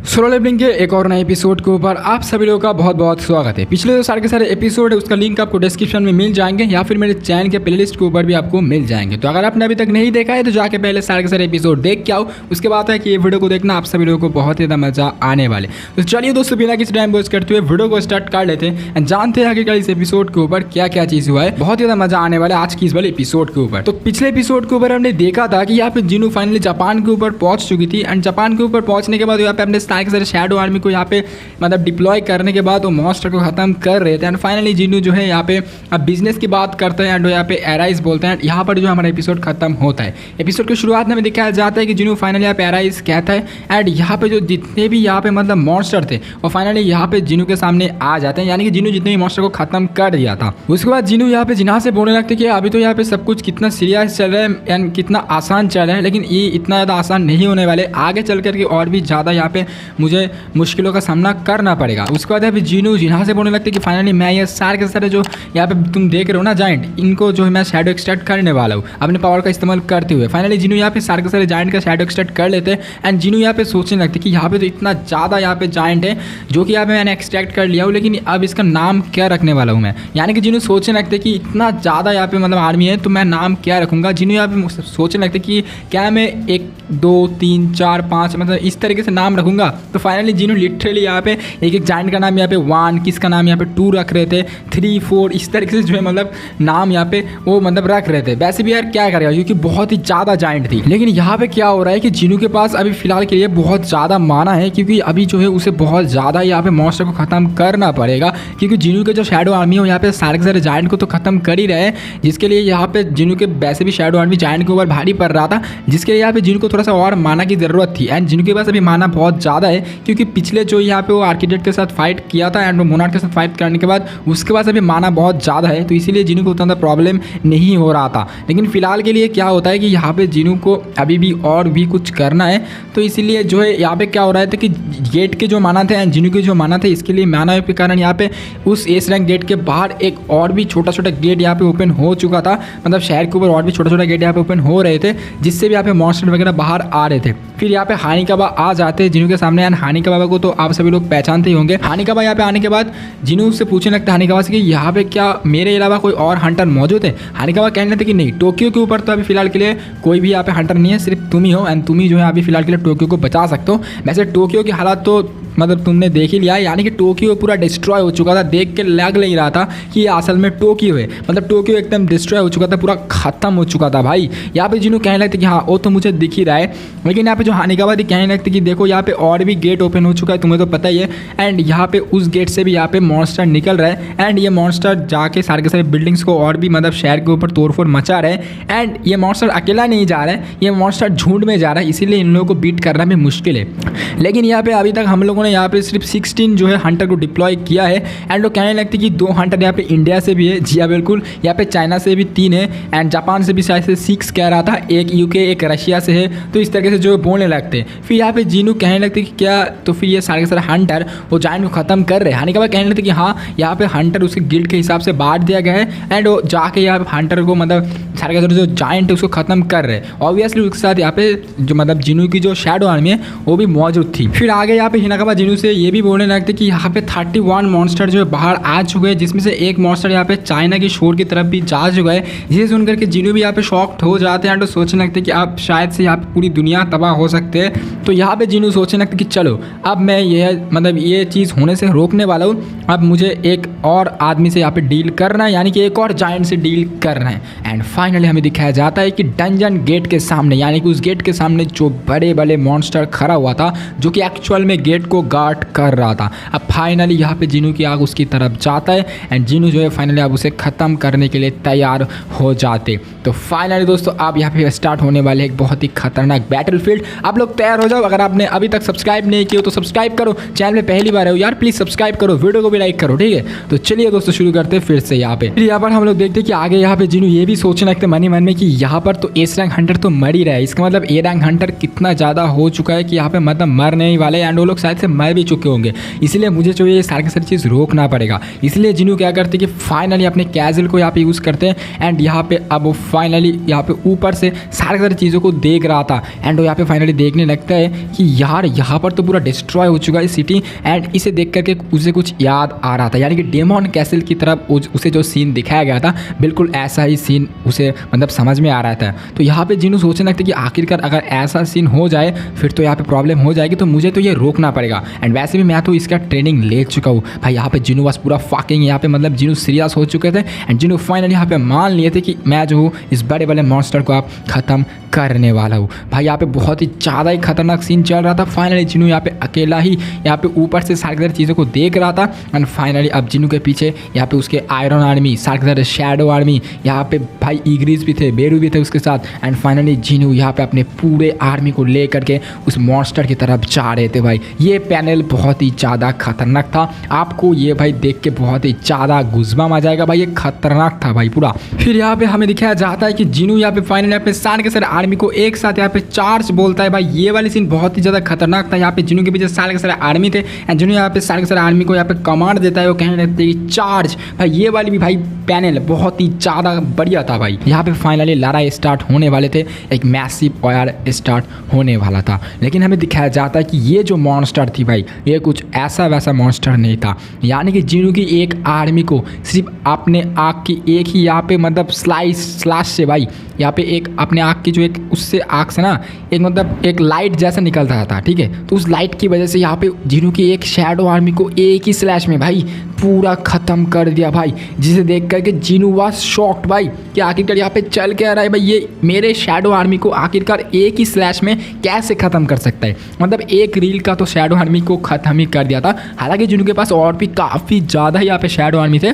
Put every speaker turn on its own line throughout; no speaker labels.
Solo levelling के एक और नए एपिसोड के ऊपर आप सभी लोगों का बहुत बहुत स्वागत है। पिछले जो सारे के सारे एपिसोड है उसका लिंक आपको डिस्क्रिप्शन में मिल जाएंगे या फिर मेरे चैनल के प्लेलिस्ट के ऊपर भी आपको मिल जाएंगे। तो अगर आपने अभी तक नहीं देखा है तो जाके पहले सारे के सारे एपिसोड देख के आओ, उसके बाद है कि ये वीडियो को देखना आप सभी लोगों को बहुत ही ज़्यादा मजा आने वाले। तो चलिए दोस्तों, बिना किसी टाइम वेस्ट करते हुए वीडियो को स्टार्ट कर लेते हैं एंड जानते हैं आगे इस एपिसोड के ऊपर क्या क्या चीज़ हुआ है। बहुत ही ज़्यादा मजा आने वाला है आज की इस वाले एपिसोड के ऊपर। तो पिछले एपिसोड के ऊपर हमने देखा था कि यहाँ पे जिनू फाइनली जापान के ऊपर पहुंच चुकी थी एंड जापान के ऊपर पहुंचने के बाद यहाँ पे अपने सारे के सारे शैडो आर्मी को यहाँ पे मतलब डिप्लॉय करने के बाद वो मॉन्स्टर को खत्म कर रहे थे एंड फाइनली जिनू जो है यहाँ पे अब बिजनेस की बात करते हैं एंड यहाँ पे एराइज बोलते हैं। यहाँ पर जो हमारा एपिसोड खत्म होता है। एपिसोड की शुरुआत में दिखाया जाता है कि जिनू फाइनली यहाँ पे एराइज कहता है एंड यहाँ पे जो जितने भी यहाँ पे मतलब मॉन्स्टर थे वो फाइनली यहाँ पे जिनू के सामने आ जाते हैं, यानी कि जिनू जितने भी मॉन्स्टर को खत्म कर दिया था। उसके बाद जिनू यहाँ पे जिन्हा से बोलने लगते कि अभी तो यहाँ पे सब कुछ कितना सीरियस चल रहा है एंड कितना आसान चल रहा है, लेकिन ये इतना ज़्यादा आसान नहीं होने वाले, आगे चल करके और भी ज़्यादा यहाँ पे मुझे मुश्किलों का सामना करना पड़ेगा। उसके बाद अभी जिनू जिन्हा से बोलने लगते कि फाइनली मैं ये सारे के सारे जो यहाँ पे तुम देख रहे हो ना जाइंट, इनको जो है मैं शैडो एक्सट्रैक्ट करने वाला हूँ अपने पावर का इस्तेमाल करते हुए। फाइनली जिनू यहाँ पे सारे के सारे जाइंट का शैडो एक्सट्रैक्ट कर लेते हैं एंड जिनू यहाँ पे सोचने लगते कि यहाँ पे तो इतना ज़्यादा यहाँ पे जाइंट है जो कि यहाँ पे मैंने एक्सट्रैक्ट कर लिया हूँ, लेकिन अब इसका नाम क्या रखने वाला हूँ मैं। यानी कि जिनू सोचने लगते कि इतना ज़्यादा यहाँ पे मतलब आर्मी है तो मैं नाम क्या रखूँगा। जिनू यहाँ पे सोचने लगते कि क्या मैं 1 2 3 4 5 मतलब इस तरीके से नाम रखूँगा। तो फाइनली जिनू लिटरली यहाँ पे एक एक जाइंट का नाम यहाँ पे 1, किसका नाम यहाँ पे 2 रख रहे थे, 3 4 इस तरीके से जो है मतलब नाम यहाँ पे वो मतलब रख रहे थे। वैसे भी यार क्या करेगा क्योंकि बहुत ही ज़्यादा जाइंट थी। लेकिन यहाँ पे क्या हो रहा है कि जिनू के पास अभी फिलहाल के लिए बहुत ज़्यादा माना है, क्योंकि अभी जो है उसे बहुत ज़्यादा यहाँ पे मॉन्स्टर को ख़त्म करना पड़ेगा, क्योंकि जिनू के जो शैडो आर्मी है यहाँ पे सारे के सारे जाइंट को तो ख़त्म कर ही रहे हैं, जिसके लिए यहाँ पे जिनू के वैसे भी शैडो आर्मी जाइंट के ऊपर भारी पड़ रहा था, जिसके लिए यहाँ पे जिनू को थोड़ा सा और माना की ज़रूरत थी। एंड जिनू के पास अभी माना बहुत ज़्यादा है, क्योंकि पिछले जो यहाँ पे वो आर्किटेक्ट के साथ फाइट किया था एंड वो मोनार्क के साथ फाइट करने के बाद उसके पास अभी माना बहुत ज़्यादा है, तो इसीलिए जिनू को उतना ज़्यादा प्रॉब्लम नहीं हो रहा था। लेकिन फिलहाल के लिए क्या होता है कि यहाँ पे जिनू को अभी भी और भी कुछ करना है, तो इसीलिए जो है यहाँ पे क्या हो रहा है कि गेट के जो माना थे एंड जिनू के जो माना थे, इसके लिए माना के कारण यहाँ पे उस एस रैंक गेट के बाहर एक और भी छोटा छोटा गेट यहाँ पे ओपन हो चुका था। मतलब शहर के ऊपर और भी छोटा छोटा गेट यहाँ पे ओपन हो रहे थे, जिससे भी यहाँ पे मॉन्स्टर वगैरह बाहर आ रहे थे। फिर यहाँ पे हानिकाबा आ जाते हैं जिनू के सामने एंड हानिकाबा को तो आप सभी लोग पहचानते ही होंगे। हानिकाबा यहाँ पे आने के बाद जिनू से पूछने लगता है हानिकाबा से कि यहाँ पे क्या मेरे अलावा कोई और हंटर मौजूद है। हानिकाबा कहने लगते कि नहीं, टोक्यो के ऊपर तो अभी फिलहाल के लिए कोई भी यहाँ पे हंटर नहीं है, सिर्फ तुम ही हो एंड तुम ही जो है अभी फिलहाल के लिए टोक्यो को बचा सकते हो। वैसे टोक्यो की हालात तो मतलब तुमने देख ही लिया, यानी कि टोक्यो पूरा डिस्ट्रॉय हो चुका था, देख के लग नहीं रहा था कि ये असल में टोक्यो है। मतलब टोक्यो एकदम डिस्ट्रॉय हो चुका था, पूरा खत्म हो चुका था भाई। यहाँ पे जिन्हों कहने लगते कि हाँ वो तो मुझे दिख ही रहा है, लेकिन यहाँ पे जो हानिकाबा थी कहने लगते कि देखो यहाँ पे और भी गेट ओपन हो चुका है, तुम्हें तो पता ही है। एंड यहाँ पे उस गेट से भी यहाँ पे मॉन्स्टर निकल रहा है एंड ये मॉन्स्टर जाके सारे के सारे बिल्डिंग्स को और भी मतलब शहर के ऊपर तोड़फोड़ मचा रहे हैं। एंड ये मॉन्स्टर अकेला नहीं जा रहा है, ये मॉन्स्टर झुंड में जा रहा है, इसीलिए इन लोगों को बीट करना भी मुश्किल है। लेकिन यहाँ पे अभी तक हम लोगों ने यहाँ पे सिर्फ 16 जो है हंटर को डिप्लॉय किया है एंड लोग कहने लगते कि 2 हंटर यहाँ पे इंडिया से भी है। जी हाँ बिल्कुल, यहाँ पे चाइना से भी 3 है एंड जापान से भी शायद से 6 कह रहा था, एक यूके एक रशिया से है। तो इस तरीके से जो बोलने लगते हैं। फिर यहाँ पे जिनू कहने लगते कि क्या तो फिर ये सारे के सारे हंटर वो जाइंट को ख़त्म कर रहे हैं। हानिकाबा कहने लगते कि हाँ यहाँ पे हंटर उसके गिल्ड के हिसाब से बांट दिया गया है एंड वो जाके यहाँ पे हंटर को मतलब सारे के सारे जो जाइंट है उसको ख़त्म कर रहे हैं। ऑब्वियसली उसके साथ यहाँ पे जो मतलब जिनू की जो शैडो आर्मी है वो भी मौजूद थी। फिर आगे यहाँ पे हिनाकाबा जिनू से ये भी बोलने लगते कि यहाँ पे 31 मॉन्स्टर जो है बाहर आ चुके हैं, जिसमें से एक मॉन्स्टर यहाँ पे चाइना की शोर की तरफ भी जा चुका है। ये सुनकर के जिनू भी यहाँ पे शॉक्ड हो जाते हैं तो सोचने लगते कि अब शायद से यहाँ पे पूरी दुनिया तबाह हो सकते हैं। तो यहाँ पे जिनू सोचने लगते कि चलो अब मैं ये मतलब ये चीज़ होने से रोकने वाला हूँ, अब मुझे एक और आदमी से यहाँ पे डील करना है, यानी कि एक और जाइंट से डील करना है। एंड फाइनली हमें दिखाया जाता है कि डंजन गेट के सामने, यानी कि उस गेट के सामने जो बड़े बड़े मॉन्स्टर खड़ा हुआ था जो कि एक्चुअल में गेट को गार्ड कर रहा था, अब फाइनली यहाँ पे जिनू की आग उसकी तरफ जाता है एंड जिनू जो है फाइनली अब उसे ख़त्म करने के लिए तैयार हो जाते। तो फाइनली दोस्तों अब यहाँ पे स्टार्ट होने वाले एक बहुत ही खतरनाक बैटलफील्ड। आप लोग तैयार हो जाओ। अगर आपने अभी तक सब्सक्राइब नहीं किया तो सब्सक्राइब करो, चैनल में पहली बार हो यार प्लीज़ सब्सक्राइब करो, वीडियो को भी लाइक करो, ठीक है। तो चलिए दोस्तों शुरू करते हैं फिर से। यहाँ पर हम लोग देखते हैं कि आगे यहाँ पे जिनू ये भी सोचने लगते मन ही मन में कि यहाँ पर तो एस रैंक हंटर तो मर ही रहा है, इसका मतलब ए रैंक हंटर कितना ज़्यादा हो चुका है कि यहाँ पे मतलब मर नहीं वाले एंड वो लोग शायद से मर भी चुके होंगे। इसलिए मुझे जो ये सारी की सारी चीज़ रोकना पड़ेगा। इसलिए जिनू क्या करते कि फाइनली अपने कैजल को यहाँ पे यूज़ करते हैं एंड यहाँ पे अब वो फाइनली यहाँ पे ऊपर से सारी चीज़ों को देख रहा था एंड वो यहाँ पे फाइनली देखने लगता है कि यार यहाँ पर तो पूरा डिस्ट्रॉय हो चुका है सिटी एंड इसे देख करके उसे कुछ याद आ रहा था, यानी कि डेमन कैसल की तरफ उसे जो सीन दिखाया गया था बिल्कुल ऐसा ही सीन उसे मतलब समझ में आ रहा था। तो यहाँ पे जिनू सोचने लगता है कि आखिरकार अगर ऐसा सीन हो जाए फिर तो यहाँ पे प्रॉब्लम हो जाएगी, तो मुझे तो ये रोकना पड़ेगा। एंड वैसे भी मैं तो इसका ट्रेनिंग ले चुका हूँ भाई। यहाँ पे जिनू बस पूरा फाकिंग यहाँ पे मतलब जिनू सीरियस हो चुके थे एंड जिनू फाइनली यहाँ पे मान लिए थे कि मैं जो हूँ इस बड़े बड़े मॉन्स्टर को आप ख़त्म करने वाला हूँ। भाई यहाँ पे बहुत ही ज़्यादा ही खतरनाक सीन चल रहा था। फाइनली जिनू यहाँ पे अकेला ही यहाँ पे ऊपर से सारी चीज़ों को देख रहा था एंड फाइनली अब जिनू के पीछे यहाँ पे उसके आयरन आर्मी, सारी शैडो आर्मी, यहाँ पे भाई ईग्रिस भी थे, बेरू भी थे उसके साथ एंड फाइनली जिनू यहाँ पे अपने पूरे आर्मी को ले करके उस मॉन्स्टर की तरफ जा रहे थे। भाई ये पैनल बहुत ही ज़्यादा खतरनाक था, आपको ये भाई देख के बहुत ही ज़्यादा गुज़बम आ जाएगा भाई, ये खतरनाक था भाई पूरा। फिर यहाँ पे हमें दिखाया जाता है कि जिनू यहाँ पे फाइनली अपने सारे के सारे आर्मी को एक साथ यहाँ पे चार्ज बोलता है। भाई ये वाली सीन बहुत ही ज़्यादा खतरनाक था। यहाँ पे जिनू के पीछे सारे के सारे आर्मी थे एंड जिनू यहाँ पे सारे के सारे आर्मी को यहाँ पे कमांड देता है, वो कहने लगते हैं कि चार्ज। भाई ये वाली भी भाई पैनल बहुत ही ज़्यादा बढ़िया था भाई। यहाँ पे फाइनली लड़ाई स्टार्ट होने वाले थे, एक मैसिव वार स्टार्ट होने वाला था, लेकिन हमें दिखाया जाता है कि ये जो मॉन्स्टर थी भाई ये कुछ ऐसा वैसा मॉन्स्टर नहीं था। यानी कि जिनू की एक आर्मी को सिर्फ अपने आँख की एक ही यहाँ पे मतलब स्लाश से भाई यहाँ पे एक अपने आँख की जो एक उससे आँख से ना एक मतलब एक लाइट जैसा निकल रहा था, ठीक है। तो उस लाइट की वजह से यहाँ पे जिनू की एक शैडो आर्मी को एक ही स्लैश में भाई पूरा ख़त्म कर दिया भाई, जिसे देख करके जिनू वाज शॉक्ड भाई कि आखिरकार यहाँ पे चल क्या रहा है भाई, ये मेरे शैडो आर्मी को आखिरकार एक ही स्लैश में कैसे ख़त्म कर सकता है। मतलब एक रील का तो शैडो आर्मी को ख़त्म ही कर दिया था। हालांकि जिनू के पास और भी काफ़ी ज़्यादा यहाँ पे शैडो आर्मी थे।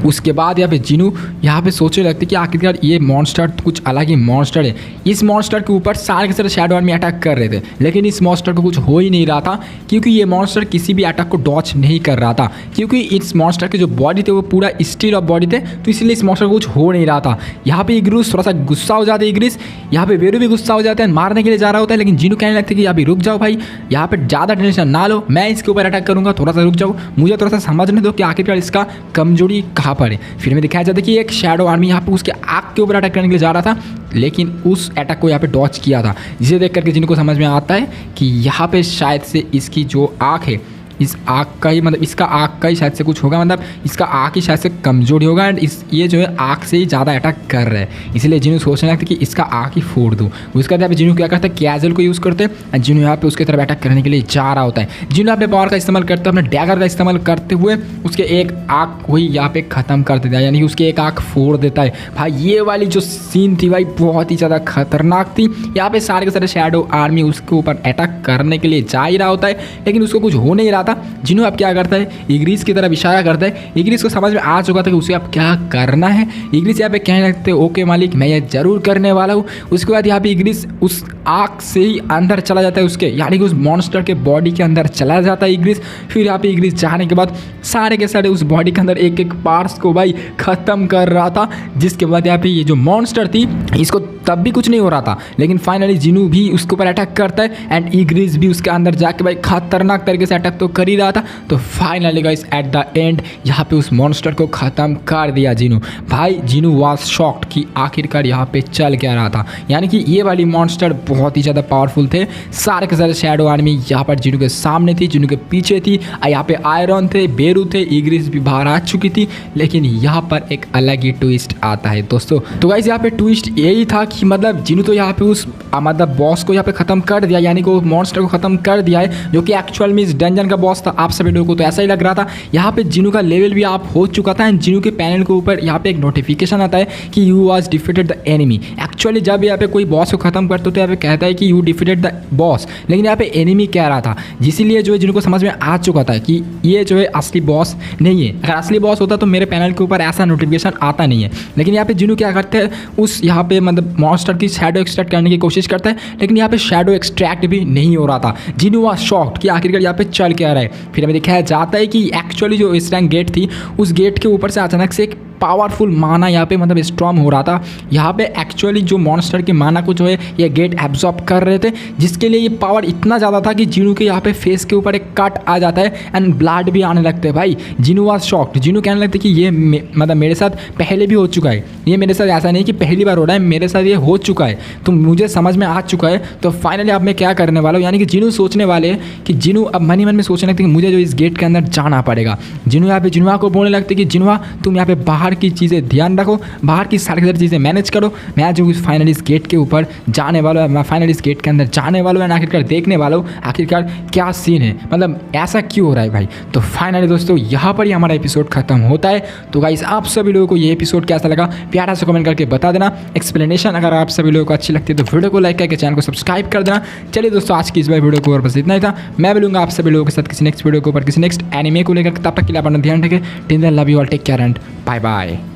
उसके बाद यहाँ पे जिनू यहाँ पे सोचने लगते कि आखिरकार ये मॉन्स्टर कुछ अलग ही मॉन्स्टर है। इस मॉन्स्टर के ऊपर सारे के सारे शैडो आर्मी अटैक कर रहे थे, लेकिन इस मॉन्स्टर को कुछ हो ही नहीं रहा था क्योंकि ये मॉन्स्टर किसी भी अटैक को डॉच नहीं कर रहा था, क्योंकि इस मॉन्स्टर की जो बॉडी थे वो पूरा स्टील ऑफ बॉडी थे, तो इसलिए इस मॉन्स्टर को कुछ हो नहीं रहा था। यहाँ पे इग्रिस थोड़ा सा गुस्सा हो जाता है, इग्रिस यहाँ पे वेरू भी गुस्सा हो जाता है, मारने के लिए जा रहा होता है, लेकिन जिनू कहने लगते कि अभी रुक जाओ भाई, यहाँ पे ज़्यादा टेंशन ना लो, मैं इसके ऊपर अटैक करूँगा, थोड़ा सा रुक जाओ, मुझे थोड़ा सा समझने दो कि आखिरकार इसका कमजोरी कहाँ पर है। फिर में दिखाया जाता है कि एक शैडो आर्मी यहाँ पे उसके आँख के ऊपर अटैक करने के लिए जा रहा था, लेकिन उस अटैक को यहाँ पे डॉच किया था, जिसे देख करके जिनको समझ में आता है कि यहाँ पे शायद से इसकी जो आँख है इस आँख का ही मतलब इसका आँख का ही शायद से कुछ होगा, मतलब इसका आँख ही शायद से कमजोरी होगा एंड ये जो है आँख से ही ज़्यादा अटैक कर रहा है, इसलिए जिनू सोचने लगता है कि इसका आँख ही फोड़ दूँ। उसके बाद यहाँ पे जिनू क्या करता है, कैजल को यूज़ करते हैं एंड जिनू यहाँ पे उसकी तरफ अटैक करने के लिए जा रहा होता है। जिनू अपने पावर का इस्तेमाल करते हैं, अपने डैगर का इस्तेमाल करते हुए उसके एक आँख को ही यहाँ पे ख़त्म कर देता है, यानी कि उसकी एक आँख फोड़ देता है। भाई ये वाली जो सीन थी भाई बहुत ही ज़्यादा खतरनाक थी। यहाँ पे सारे के सारे शैडो आर्मी उसके ऊपर अटैक करने के लिए जा ही रहा होता है, लेकिन उसको कुछ हो नहीं रहा था। जिनू अब क्या करता है, इग्रिस की तरफ इशारा करता है। इग्रिस को समझ में आ चुका था कि उसे अब क्या करना है। इग्रिस यहाँ पे कहने लगते हैं ओके मालिक, मैं ये जरूर करने वाला हूँ। उसके बाद यहाँ पे इग्रिस उस आँख से ही अंदर चला जाता है उसके, यानी कि उस मॉन्स्टर के बॉडी के अंदर चला जाता है इग्रिस। फिर यहाँ पे इग्रिस जाने के बाद सारे के सारे उस बॉडी के अंदर एक एक पार्ट्स को भाई ख़त्म कर रहा था, जिसके बाद यहाँ पे ये जो मॉन्स्टर थी इसको तब भी कुछ नहीं हो रहा था, लेकिन फाइनली जिनू भी उसके ऊपर अटैक करता है एंड इग्रिस भी उसके अंदर जाके भाई खतरनाक तरीके से अटैक तो कर ही रहा था। तो finally guys at the end यहाँ पे उस मॉन्स्टर को ख़त्म कर दिया जिनू। भाई जिनू वाज शॉक्ड कि आखिरकार यहाँ पे चल क्या रहा था, यानी कि ये वाली मॉन्स्टर बहुत ही ज़्यादा पावरफुल थे। सारे के सारे शैडो आर्मी यहाँ पर जिनू के सामने थी, जिनू के पीछे थी, यहाँ पे आयरन थे, बेरू थे, इग्रिस भी बाहर आ चुकी थी। लेकिन यहाँ पर एक अलग ही ट्विस्ट आता है दोस्तों। तो गाइस यहाँ पे ट्विस्ट यही था कि मतलब जिनू तो यहाँ पे उस मतलब बॉस को यहाँ पे ख़त्म कर दिया, यानी कि वो मॉन्स्टर को ख़त्म कर दिया है, जो कि एक्चुअल में इस डंजन का बॉस था। आप सभी लोगों को तो ऐसा ही लग रहा था। यहाँ पे जिनू का लेवल भी आप हो चुका था एंड जिनू के पैनल के ऊपर यहाँ पे एक नोटिफिकेशन आता है कि you was defeated the enemy. Actually जब यहाँ पे कोई बॉस को खत्म करते तो यहाँ पे कहता है कि यू डिफीटेड द बॉस, लेकिन यहाँ पे एनिमी कह रहा था, जिसलिए जो है जिनको समझ में आ चुका था कि ये जो है असली बॉस नहीं है। अगर असली बॉस होता तो मेरे पैनल के ऊपर ऐसा नोटिफिकेशन आता नहीं है। लेकिन यहाँ पे जिनू क्या करते हैं, उस यहाँ पे मतलब मॉन्स्टर की शैडो एक्सट्रैक्ट करने की कोशिश करता है, लेकिन यहाँ पे शैडो एक्सट्रैक्ट भी नहीं हो रहा था। जिनू वाज शॉक्ड कि आखिरकार यहाँ पे चल क्या रहा है। फिर हमें दिखाया जाता है कि एक्चुअली जो इस रैंक गेट थी, उस गेट के ऊपर से अचानक से एक पावरफुल माना यहाँ पे मतलब स्ट्रॉन्ग हो रहा था। यहाँ पे एक्चुअली जो मॉन्स्टर के माना को जो है ये गेट एब्जॉर्ब कर रहे थे, जिसके लिए ये पावर इतना ज़्यादा था कि जिनू के यहाँ पे फेस के ऊपर एक कट आ जाता है एंड ब्लड भी आने लगते हैं। भाई जिनू वाज शॉक्ड, जिनू कहने लगते कि ये मतलब मेरे साथ पहले भी हो चुका है, ये मेरे साथ ऐसा नहीं कि पहली बार हो रहा है, मेरे साथ ये हो चुका है, तो मुझे समझ में आ चुका है। तो फाइनली अब मैं क्या करने वाला हूँ, यानी कि जिनू सोचने वाले हैं कि जिनू अब मन ही मन में सोचने लगते कि मुझे जो इस गेट के अंदर जाना पड़ेगा। जिनू यहाँ पे जिनुआ को बोलने लगते कि जिनुआ तुम यहाँ पे बाहर की चीज़ें ध्यान रखो, बाहर की सारी चीज़ें मैनेज करो, मैं जो फाइनली इस गेट के ऊपर जाने वाला हूँ, मैं फाइनली इस गेट के अंदर जाने वाला हूँ एंड आखिरकार देखने वाला हूँ आखिरकार क्या सीन है, मतलब ऐसा क्यों हो रहा है भाई। तो फाइनली दोस्तों यहाँ पर ही हमारा एपिसोड खत्म होता है। तो गाइस आप सभी लोगों को ये एपिसोड कैसा लगा प्यारा सा कमेंट करके बता देना। एक्सप्लेनेशन अगर आप सभी लोगों को अच्छी लगती है तो वीडियो को लाइक करके चैनल को सब्सक्राइब कर देना। चलिए दोस्तों आज की इस बार वीडियो को और बस इतना ही था। मैं मिलूंगा आप सभी लोगों के साथ किसी नेक्स्ट वीडियो के ऊपर, किसी नेक्स्ट एनिमे को लेकर। तब तक के लिए अपना ध्यान रखें। Till then love you all, take care and bye bye.